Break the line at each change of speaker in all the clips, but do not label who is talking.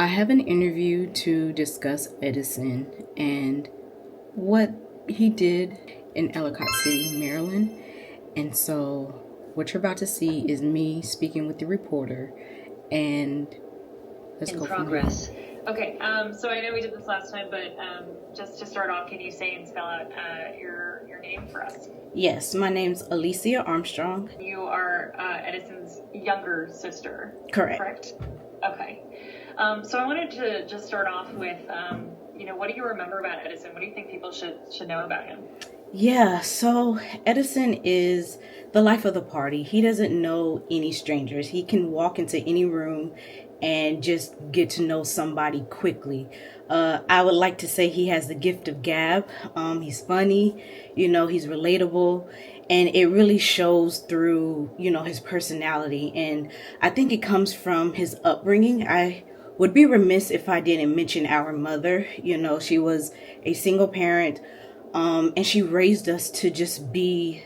I have an interview to discuss Edison and what he did in Ellicott City, Maryland. And so, what you're about to see is me speaking with the reporter, and let's
In
go
progress. Okay, so I know we did this last time, but just to start off, can you say and spell out your name for us?
Yes, my name's Alicia Armstrong.
You are Edison's younger sister.
Correct.
Okay. So I wanted to just start off with, what do you remember about Edison? What do you think people should know about him?
Yeah, so Edison is the life of the party. He doesn't know any strangers. He can walk into any room and just get to know somebody quickly. I would like to say he has the gift of gab. He's funny, he's relatable, and it really shows through, his personality. And I think it comes from his upbringing. I would be remiss if I didn't mention our mother. She was a single parent. And she raised us to just be,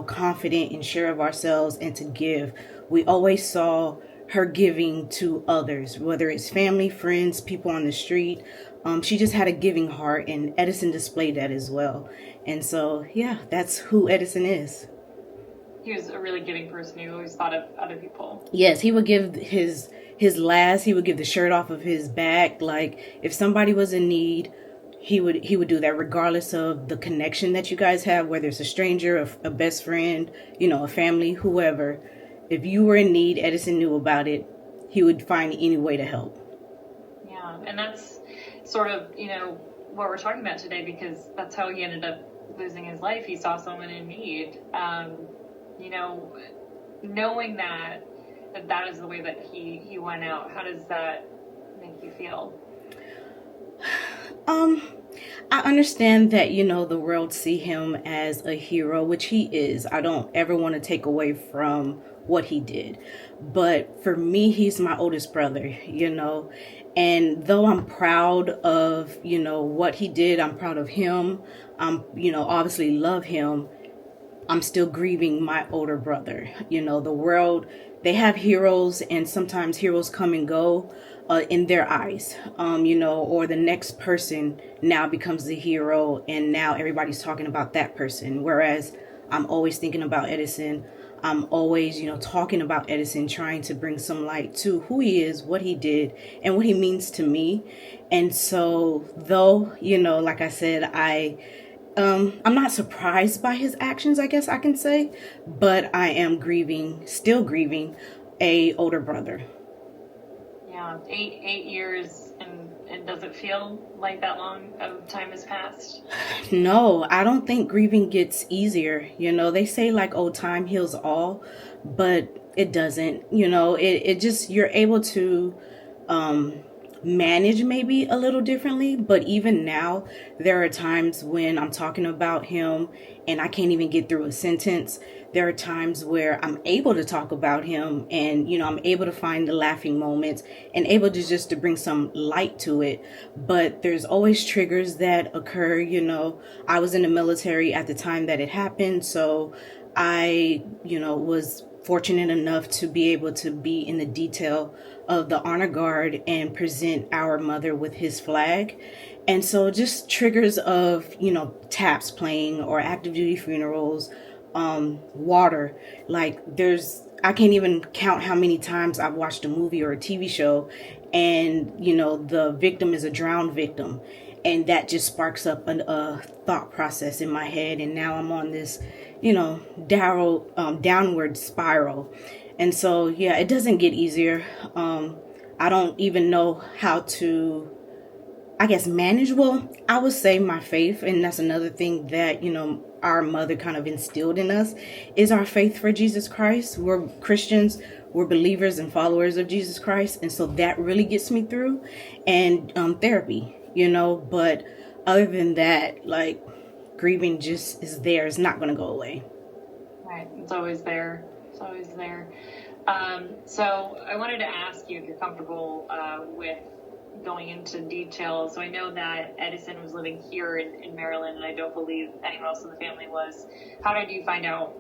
confident and sure of ourselves and to give. We always saw her giving to others, whether it's family, friends, people on the street. She just had a giving heart, and Edison displayed that as well. And so, yeah, that's who Edison is.
He was a really giving person. He always thought of other people.
Yes, he would give his last. He would give the shirt off of his back. Like, if somebody was in need, he would do that regardless of the connection that you guys have, whether it's a stranger, a best friend, a family, whoever. If you were in need, Edison knew about it. He would find any way to help.
Yeah, and that's sort of, what we're talking about today, because that's how he ended up losing his life. He saw someone in need. Knowing that is the way that he went out, how does that make you feel?
I understand that, the world see him as a hero, which he is. I don't ever want to take away from what he did. But for me, he's my oldest brother, and though I'm proud of, what he did, I'm proud of him. Obviously love him. I'm still grieving my older brother. The world, they have heroes, and sometimes heroes come and go in their eyes, or the next person now becomes the hero, and now everybody's talking about that person. Whereas I'm always thinking about Edison. I'm always, talking about Edison, trying to bring some light to who he is, what he did, and what he means to me. And so, though, like I said, I'm not surprised by his actions, I guess I can say, but I am still grieving a older brother.
Yeah, 8 years, and does it feel like that long of time has passed?
No, I don't think grieving gets easier. They say like, oh, time heals all, but it doesn't. It just, you're able to manage maybe a little differently. But even now, there are times when I'm talking about him and I can't even get through a sentence. There are times where I'm able to talk about him and, I'm able to find the laughing moments and able to just to bring some light to it. But there's always triggers that occur. I was in the military at the time that it happened. So I, was fortunate enough to be able to be in the detail of the honor guard and present our mother with his flag. And so just triggers of, taps playing or active duty funerals, water. Like I can't even count how many times I've watched a movie or a TV show and, the victim is a drowned victim. And that just sparks up a thought process in my head. And now I'm on this, downward spiral. And so, yeah, it doesn't get easier. I don't even know how to, I guess, manage. Well, I would say my faith. And that's another thing that, our mother kind of instilled in us is our faith for Jesus Christ. We're Christians. We're believers and followers of Jesus Christ. And so that really gets me through. And therapy, but other than that, like, grieving just is there. It's not going to go away.
Right. It's always there. It's always there. So I wanted to ask you if you're comfortable with going into detail. So I know that Edison was living here in Maryland, and I don't believe anyone else in the family was. How did you find out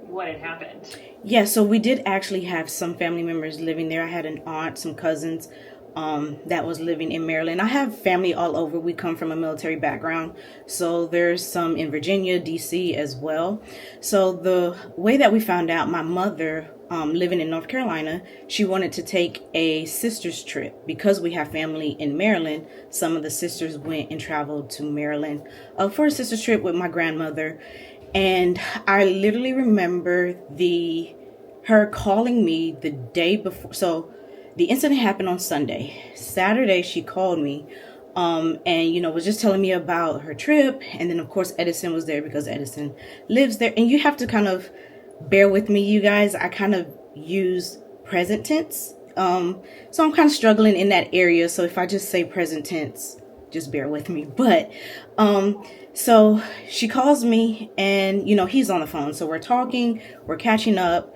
what had happened?
Yeah, so we did actually have some family members living there. I had an aunt, some cousins, that was living in Maryland. I have family all over. We come from a military background. So there's some in Virginia, DC as well. So the way that we found out, my mother, living in North Carolina, she wanted to take a sister's trip. Because we have family in Maryland, some of the sisters went and traveled to Maryland for a sister's trip with my grandmother. And I literally remember her calling me the day before. So the incident happened on Sunday. Saturday, she called me, and was just telling me about her trip. And then, of course, Edison was there because Edison lives there. And you have to kind of bear with me, you guys. I kind of use present tense, so I'm kind of struggling in that area. So if I just say present tense, just bear with me. But so she calls me, and he's on the phone. So we're talking, we're catching up.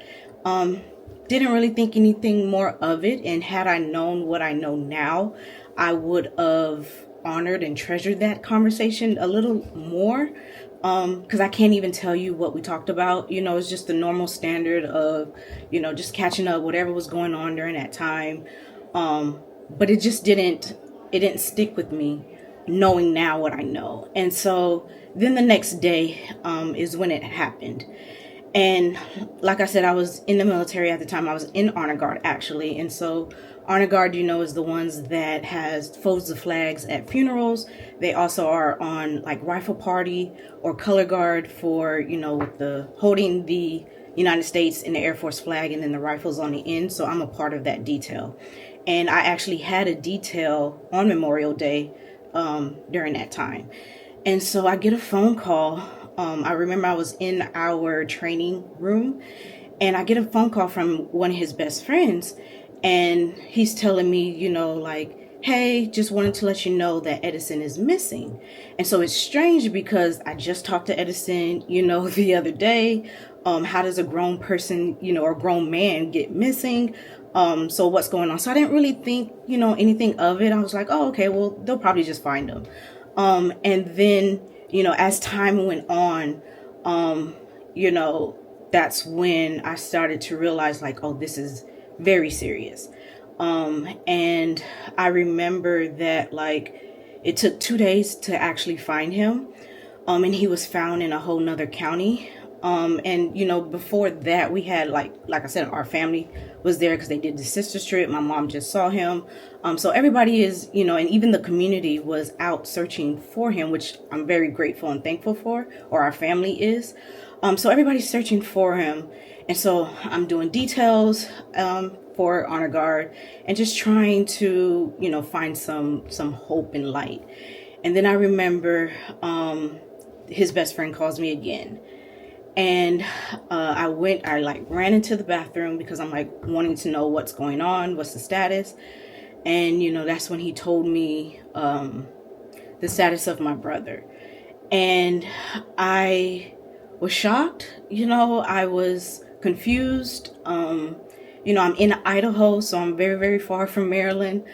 Didn't really think anything more of it. And had I known what I know now, I would have honored and treasured that conversation a little more. Because I can't even tell you what we talked about. It's just the normal standard of, just catching up, whatever was going on during that time. But it just didn't stick with me knowing now what I know. And so then the next day is when it happened. And like I said, I was in the military at the time. I was in honor guard, actually. And so honor guard, is the ones that folds the flags at funerals. They also are on like rifle party or color guard for, with the holding the United States and the Air Force flag and then the rifles on the end. So I'm a part of that detail. And I actually had a detail on Memorial Day during that time. And so I get a phone call. I remember I was in our training room, and I get a phone call from one of his best friends, and he's telling me, like, hey, just wanted to let you know that Edison is missing. And so it's strange because I just talked to Edison, the other day. How does a grown person, or a grown man get missing? So what's going on? So I didn't really think, anything of it. I was like, oh, okay, well, they'll probably just find him. And then, as time went on, that's when I started to realize like, oh, this is very serious. And I remember that like it took 2 days to actually find him. And he was found in a whole nother county. And before that we had like I said, our family was there because they did the sister's trip. My mom just saw him. So everybody is, and even the community was out searching for him, which I'm very grateful and thankful for, or our family is. So everybody's searching for him. And so I'm doing details, for honor guard and just trying to, find some hope and light. And then I remember, his best friend calls me again. And I ran into the bathroom because I'm like wanting to know what's going on, what's the status. And, that's when he told me the status of my brother. And I was shocked. I was confused. I'm in Idaho, so I'm very, very far from Maryland.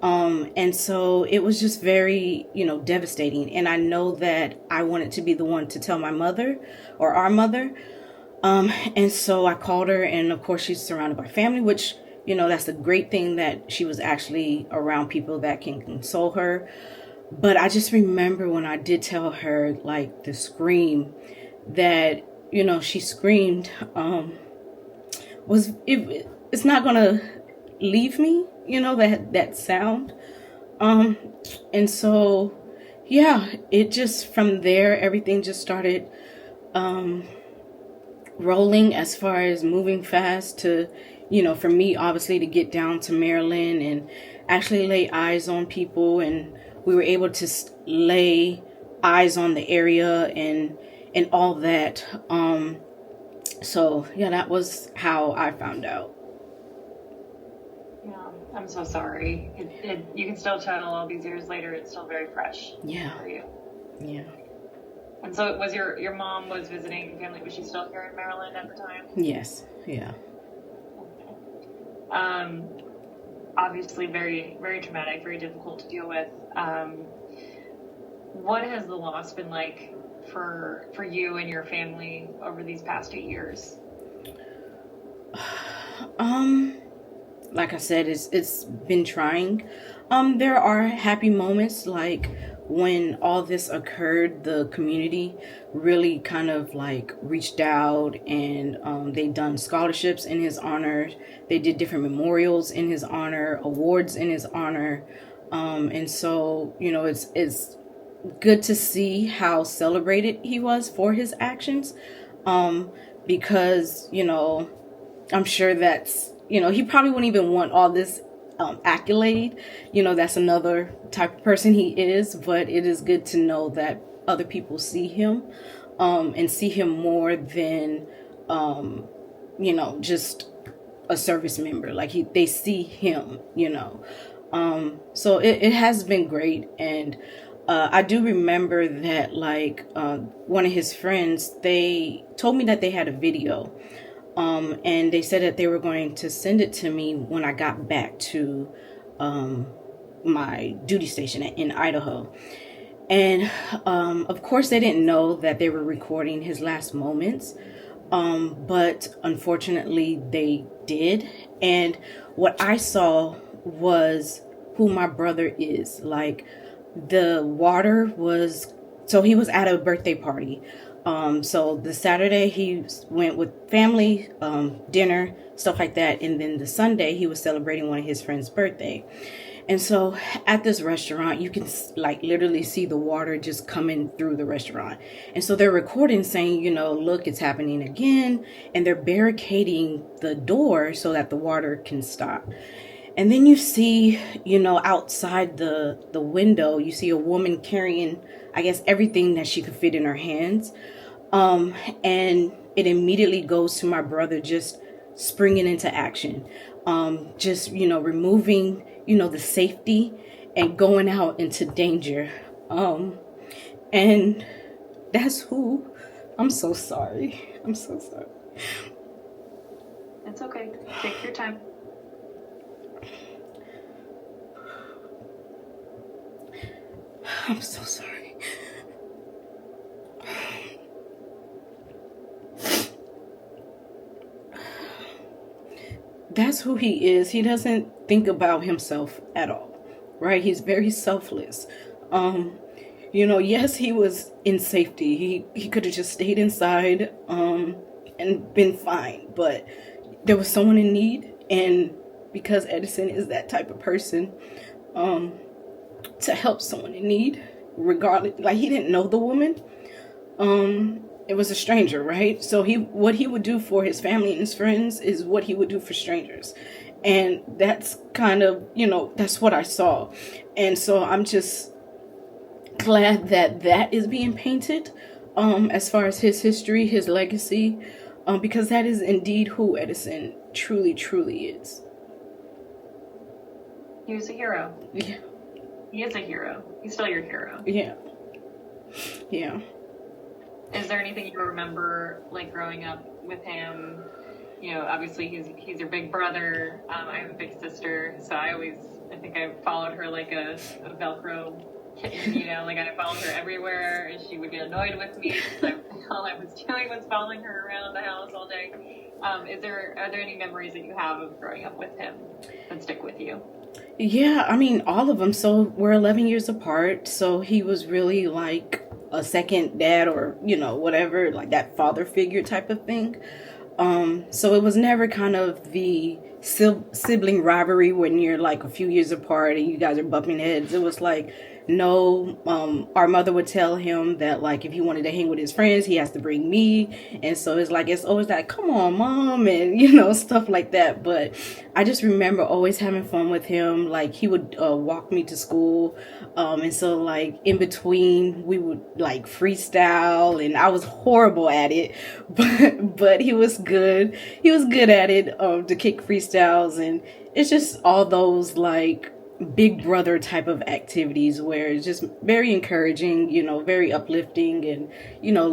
And so it was just very, devastating. And I know that I wanted to be the one to tell my mother or our mother. And so I called her, and of course she's surrounded by family, which, that's the great thing that she was actually around people that can console her. But I just remember when I did tell her like the scream that, she screamed, it's not going to leave me, that sound. And so, yeah, it just, from there, everything just started, rolling as far as moving fast to, for me, obviously, to get down to Maryland and actually lay eyes on people. And we were able to lay eyes on the area and all that. So, yeah, that was how I found out.
Yeah, I'm so sorry. You can still tell all these years later, it's still very fresh.
Yeah.
For you.
Yeah.
And so was your mom was visiting family, was she still here in Maryland at the time?
Yes. Yeah.
Okay. Obviously very, very traumatic, very difficult to deal with. What has the loss been like for you and your family over these past 8 years?
like I said, it's been trying. There are happy moments, like when all this occurred, the community really kind of like reached out, and they done scholarships in his honor. They did different memorials in his honor, awards in his honor. And so, it's good to see how celebrated he was for his actions. Because, I'm sure that's, he probably wouldn't even want all this accolade. That's another type of person he is, but it is good to know that other people see him, and see him more than, just a service member. Like they see him, so it has been great. And I do remember that, like, one of his friends, they told me that they had a video, and they said that they were going to send it to me when I got back to my duty station in Idaho. And of course, they didn't know that they were recording his last moments, but unfortunately, they did. And what I saw was who my brother is. Like, the water was, so he was at a birthday party. So the Saturday he went with family, dinner, stuff like that. And then the Sunday he was celebrating one of his friend's birthday. And so at this restaurant, you can like literally see the water just coming through the restaurant. And so they're recording saying, look, it's happening again. And they're barricading the door so that the water can stop. And then you see, outside the window, you see a woman carrying, I guess, everything that she could fit in her hands. And it immediately goes to my brother just springing into action. Just, removing, the safety and going out into danger. And that's who. I'm so sorry. I'm so sorry.
It's okay. Take your time.
I'm so sorry. That's who he is. He doesn't think about himself at all, right? He's very selfless. Yes, he was in safety. He could have just stayed inside, and been fine. But there was someone in need, and because Edison is that type of person, to help someone in need, regardless, like, he didn't know the woman. It was a stranger, right? So what he would do for his family and his friends is what he would do for strangers. And that's kind of, that's what I saw. And so I'm just glad that is being painted, as far as his history, his legacy, because that is indeed who Edison truly, truly is.
He was a hero.
Yeah.
He is a hero. He's still your hero.
Yeah. Yeah.
Is there anything you remember, like, growing up with him? Obviously he's your big brother. I have a big sister, so I think I followed her like a Velcro kitten, like I followed her everywhere, and she would get annoyed with me because all I was doing was following her around the house all day. Are there any memories that you have of growing up with him that stick with you?
Yeah, I mean, all of them. So we're 11 years apart. So he was really like a second dad, or, whatever, like that father figure type of thing. So it was never kind of the sibling rivalry when you're like a few years apart and you guys are bumping heads. It was like, no, our mother would tell him that, like, if he wanted to hang with his friends, he has to bring me. And so it's always like, come on, mom, and, stuff like that. But I just remember always having fun with him. Like, he would walk me to school. And so, like, in between, we would, like, freestyle, and I was horrible at it, but he was good. He was good at it, to kick freestyles. And it's just all those, like, big brother type of activities where it's just very encouraging, very uplifting, and,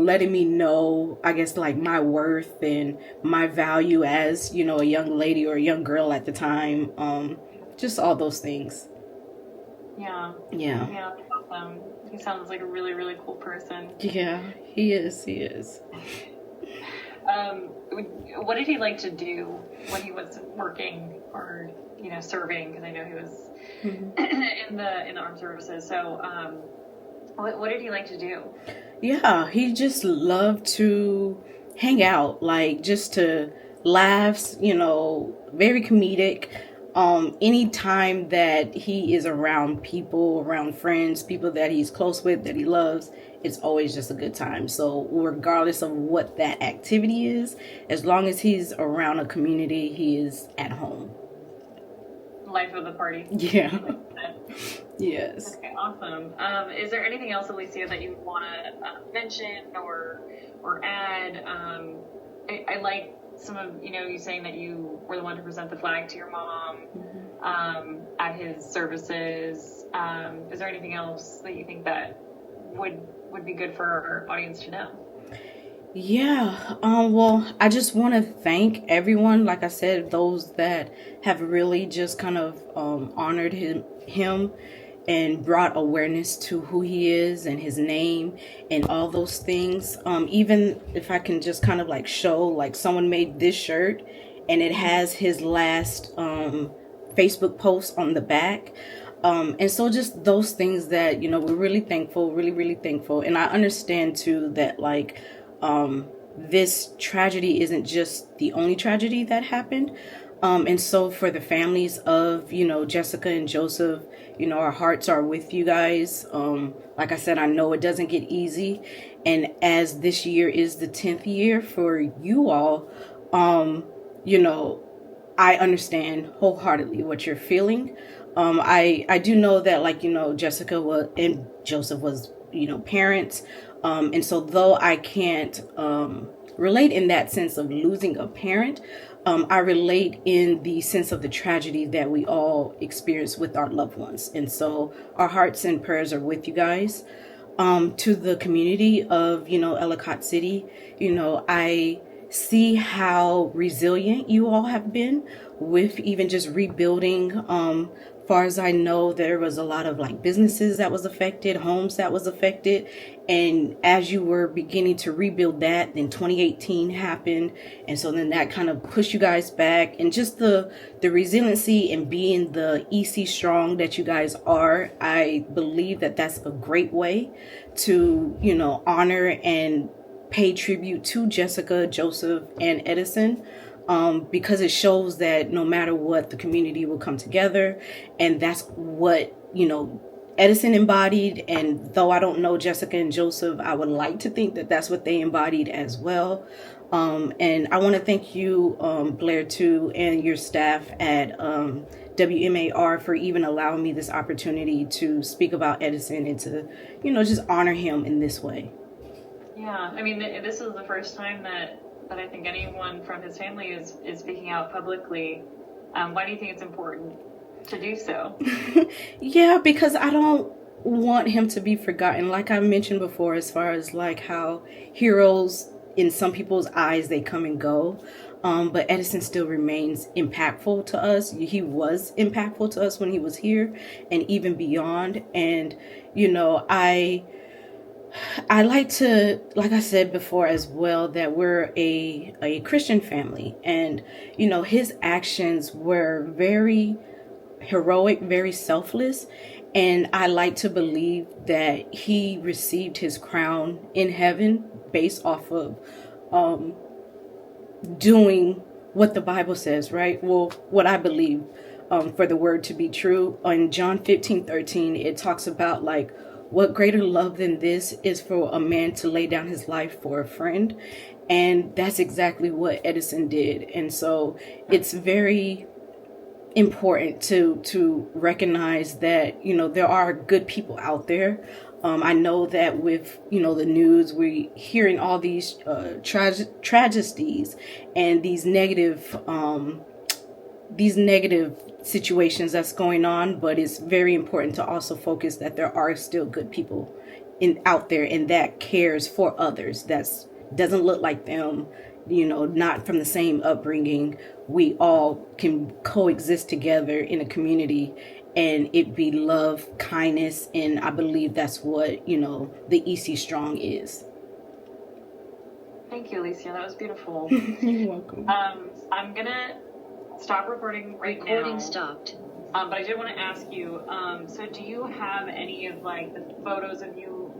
letting me know, I guess, like, my worth and my value as, a young lady or a young girl at the time. Just all those things.
Yeah. Awesome. He sounds like a really, really cool person.
Yeah, he is.
What did he like to do when he was working or serving, because I know he was
Mm-hmm.
in the armed services. So, what did he like to do?
Yeah, he just loved to hang out, like just to laughs, very comedic. Any time that he is around people, around friends, people that he's close with, that he loves, it's always just a good time. So regardless of what that activity is, as long as he's around a community, he is at home.
Life of the party.
Yeah. Yes.
Okay, awesome. Is there anything else, Alicia, that you want to mention or add? I like some of you saying that you were the one to present the flag to your mom at his services. Is there anything else that you think that would be good for our audience to know?
Yeah. Well, I just want to thank everyone, like I said, those that have really just kind of honored him and brought awareness to who he is and his name and all those things. Even if I can just kind of like show, like someone made this shirt and it has his last Facebook post on the back. And so just those things that, we're really thankful, really, really thankful. And I understand too that like, this tragedy isn't just the only tragedy that happened. And so for the families of, Jessica and Joseph, our hearts are with you guys. Like I said, I know it doesn't get easy. And as this year is the 10th year for you all, I understand wholeheartedly what you're feeling. I do know that like, Jessica was and Joseph was, parents. And so though I can't relate in that sense of losing a parent, I relate in the sense of the tragedy that we all experience with our loved ones. And so our hearts and prayers are with you guys. To the community of, Ellicott City, I see how resilient you all have been with even just rebuilding. Far as I know, there was a lot of like businesses that was affected, homes that was affected. And as you were beginning to rebuild that, then 2018 happened. And so then that kind of pushed you guys back, and just the resiliency and being the EC strong that you guys are. I believe that that's a great way to, honor and pay tribute to Jessica, Joseph, and Edison. Because it shows that no matter what, the community will come together. And that's what, Edison embodied. And though I don't know Jessica and Joseph, I would like to think that that's what they embodied as well. And I want to thank you, Blair, too, and your staff at WMAR for even allowing me this opportunity to speak about Edison and to, just honor him in this way.
Yeah, I mean, this is the first time that I think anyone from his family is speaking out publicly. Why do you think it's important to do so?
Yeah, because I don't want him to be forgotten. Like I mentioned before, as far as like how heroes in some people's eyes, they come and go. But Edison still remains impactful to us. He was impactful to us when he was here and even beyond. And, I like to, like I said before as well, that we're a Christian family. And, his actions were very heroic, very selfless. And I like to believe that he received his crown in heaven based off of doing what the Bible says, right? Well, what I believe for the word to be true. In John 15:13, it talks about like, what greater love than this is for a man to lay down his life for a friend. And that's exactly what Edison did. And so it's very important to recognize that, there are good people out there. I know that with, the news, we're hearing all these tragedies and these negative situations that's going on, but it's very important to also focus that there are still good people out there and that cares for others, that's doesn't look like them, not from the same upbringing. We all can coexist together in a community and it be love, kindness, and I believe that's what, the EC Strong is.
Thank you, Alicia. That was beautiful.
You're welcome.
I'm gonna stop recording right now.
Recording stopped.
But I did want to ask you, so do you have any of like the photos of you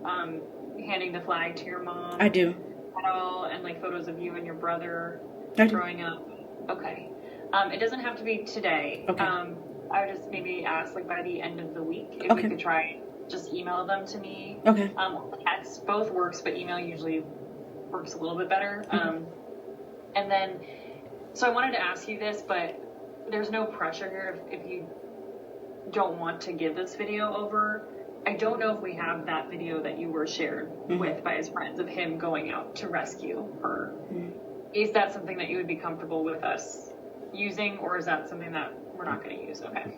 handing the flag to your mom?
I do.
At all, and like photos of you and your brother
I do.
growing up? Okay. It doesn't have to be today.
Okay.
I would just maybe ask like by the end of the week if
Okay.
you could try just email them to me.
Okay.
Text both works, but email usually works a little bit better. And then, so I wanted to ask you this, but there's no pressure here if you don't want to give this video over. I don't know if we have that video that you were shared with by his friends of him going out to rescue her. Is that something that you would be comfortable with us using, or is that something that we're not going to use? Okay.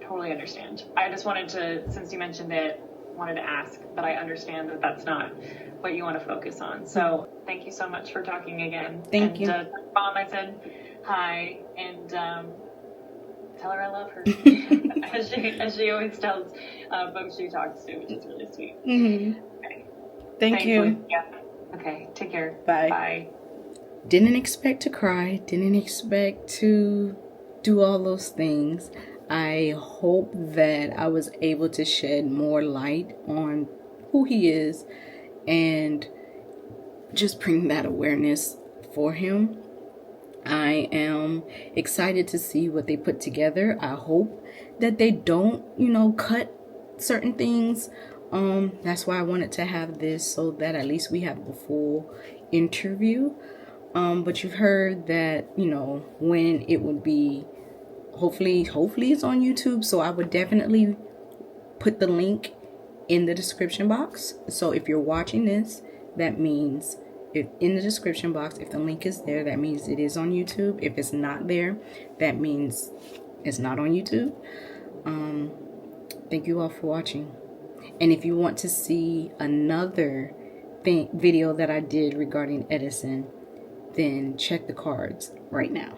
Totally understand. I just wanted to, since you mentioned it, wanted to ask, but I understand that that's not what you want to focus on. So thank you so much for talking again.
Thank you.
Mom, I said hi, and tell her I love her, as she always tells folks she talks to, which is really sweet. Okay.
Thank you.
Yeah. Okay. Take care.
Bye.
Bye.
Didn't expect to cry. Didn't expect to do all those things. I hope that I was able to shed more light on who he is and just bring that awareness for him. I am excited to see what they put together. I hope that they don't, cut certain things. That's why I wanted to have this, so that at least we have the full interview. But you've heard that, when it would be, hopefully it's on YouTube. So I would definitely put the link in the description box. So if you're watching this, that means if in the description box, if the link is there, that means it is on YouTube. If it's not there, that means it's not on YouTube. Thank you all for watching. And if you want to see another video that I did regarding Edison, then check the cards right now.